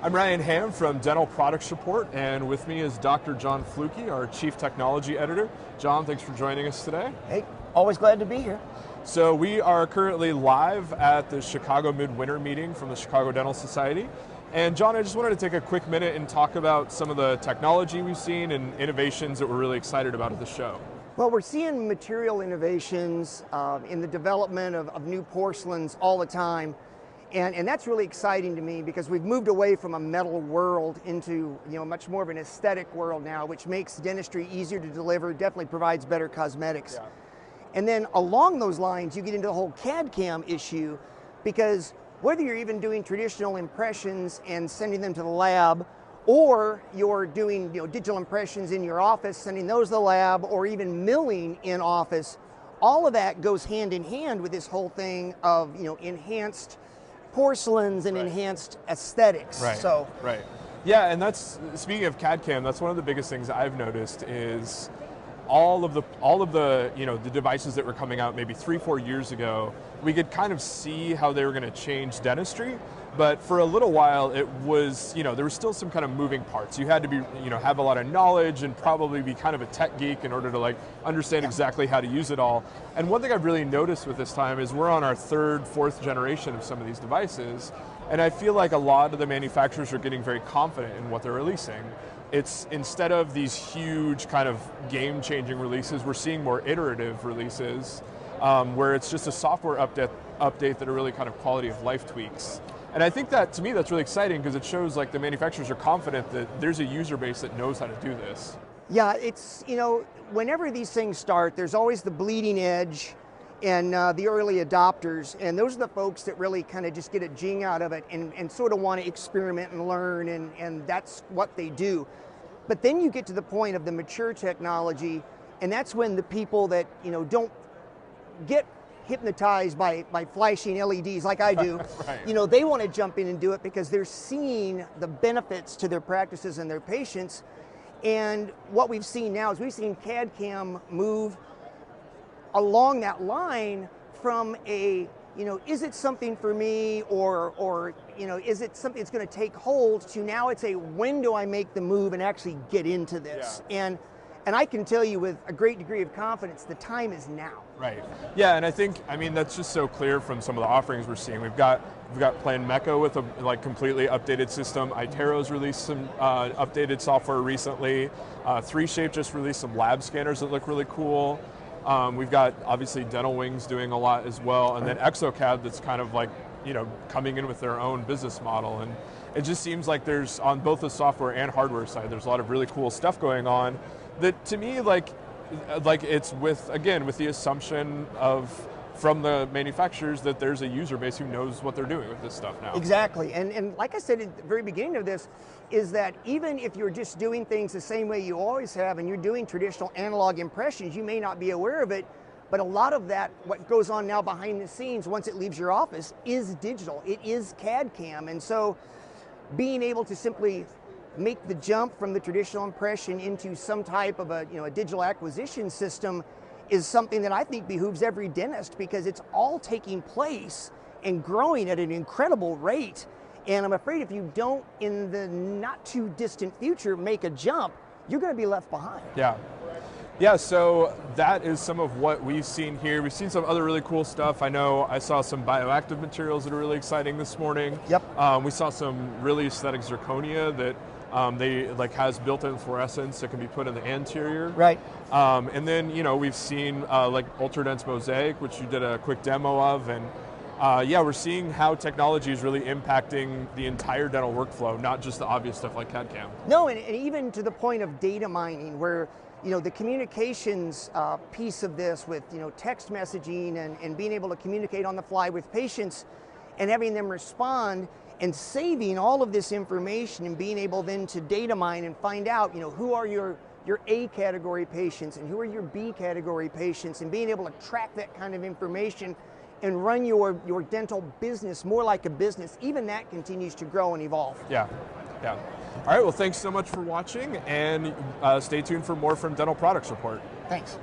I'm Ryan Hamm from Dental Products Report, and with me is Dr. John Flucke, our Chief Technology Editor. John, thanks for joining us today. Hey, always glad to be here. So we are currently live at the Chicago Midwinter Meeting from the Chicago Dental Society. And John, I just wanted to take a quick minute and talk about some of the technology we've seen and innovations that we're really excited about at the show. Well, we're seeing material innovations in the development of new porcelains all the time. And that's really exciting to me because we've moved away from a metal world into much more of an aesthetic world now, which makes dentistry easier to deliver, definitely provides better cosmetics. Yeah. And then along those lines, you get into the whole CADCAM issue, because whether you're even doing traditional impressions and sending them to the lab, or you're doing digital impressions in your office, sending those to the lab, or even milling in office, all of that goes hand in hand with this whole thing of enhanced porcelains and enhanced aesthetics. Right. Yeah, and that's, speaking of CAD/CAM, that's one of the biggest things I've noticed is all of the the devices that were coming out maybe 3-4 years ago, we could kind of see how they were going to change dentistry, but for a little while it was, there were still some kind of moving parts. You had to be, have a lot of knowledge and probably be kind of a tech geek in order to understand exactly how to use it all. And one thing I've really noticed with this time is we're on our 3rd, 4th generation of some of these devices, and I feel like a lot of the manufacturers are getting very confident in what they're releasing. It's, instead of these huge kind of game-changing releases, we're seeing more iterative releases where it's just a software update that are really kind of quality of life tweaks. And I think that, to me, that's really exciting because it shows the manufacturers are confident that there's a user base that knows how to do this. Yeah, it's, whenever these things start, there's always the bleeding edge and the early adopters, and those are the folks that really kind of just get a jing out of it and sort of want to experiment and learn, and that's what they do. But then you get to the point of the mature technology, and that's when the people that don't get hypnotized by flashing LEDs like I do, Right. They want to jump in and do it because they're seeing the benefits to their practices and their patients. And what we've seen now is we've seen CAD/CAM move along that line from a, is it something for me, or is it something that's going to take hold, to now it's a, when do I make the move and actually get into this? Yeah. And I can tell you with a great degree of confidence, the time is now. Right. Yeah, and I think, that's just so clear from some of the offerings we're seeing. We've got Plan Mecca with a completely updated system. iTero's released some updated software recently. 3Shape just released some lab scanners that look really cool. We've got, obviously, Dental Wings doing a lot as well, and then ExoCAD that's kind of coming in with their own business model. And it just seems like there's, on both the software and hardware side, there's a lot of really cool stuff going on that, to me, it's with the assumption from the manufacturers that there's a user base who knows what they're doing with this stuff now. Exactly, and like I said at the very beginning of this, is that even if you're just doing things the same way you always have and you're doing traditional analog impressions, you may not be aware of it, but a lot of that, what goes on now behind the scenes once it leaves your office, is digital. It is CAD/CAM, and so being able to simply make the jump from the traditional impression into some type of a digital acquisition system is something that I think behooves every dentist, because it's all taking place and growing at an incredible rate. And I'm afraid if you don't, in the not too distant future, make a jump, you're going to be left behind. Yeah, so that is some of what we've seen here. We've seen some other really cool stuff. I know I saw some bioactive materials that are really exciting this morning. Yep. We saw some really aesthetic zirconia that they has built-in fluorescence that can be put in the anterior. Right. And then we've seen ultra-dense mosaic, which you did a quick demo of, and we're seeing how technology is really impacting the entire dental workflow, not just the obvious stuff like CAD/CAM. No, and even to the point of data mining, where the communications piece of this with text messaging and being able to communicate on the fly with patients and having them respond, and saving all of this information and being able then to data mine and find out who are your A category patients and who are your B category patients, and being able to track that kind of information and run your dental business more like a business. Even that continues to grow and evolve. Yeah. All right, well, thanks so much for watching, and stay tuned for more from Dental Products Report. Thanks.